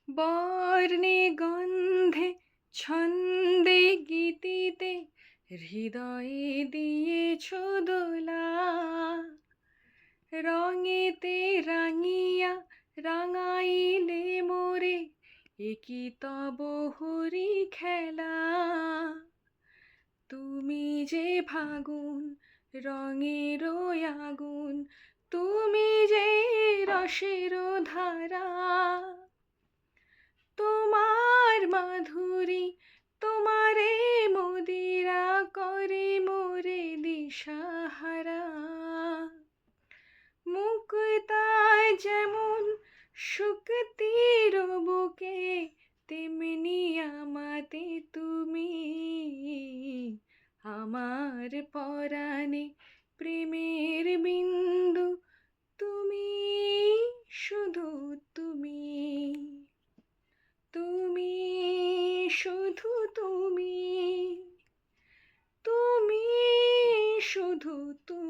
বর্ণে গন্ধে ছন্দে গীতিতে হৃদয়ে দিয়েছ দোলা, রঙেতে রাঙিয়া রাঙাইলে মোরে, একি তব হরি খেলা। তুমি যে ফাগুন রঙের আগুন, তুমি যে রসের ধারা, তোমার মাধুরী তোমারে মদিরা করে মোরে দিশাহারা। মুক্তায় যেমন শুকতির বুকে, তেমনি আমাতে তুমি, আমার পরাণে প্রেমের বিন্দু তুমি, শুধু তুমি, তুমি শুধু তুমি, তুমি শুধু তুমি।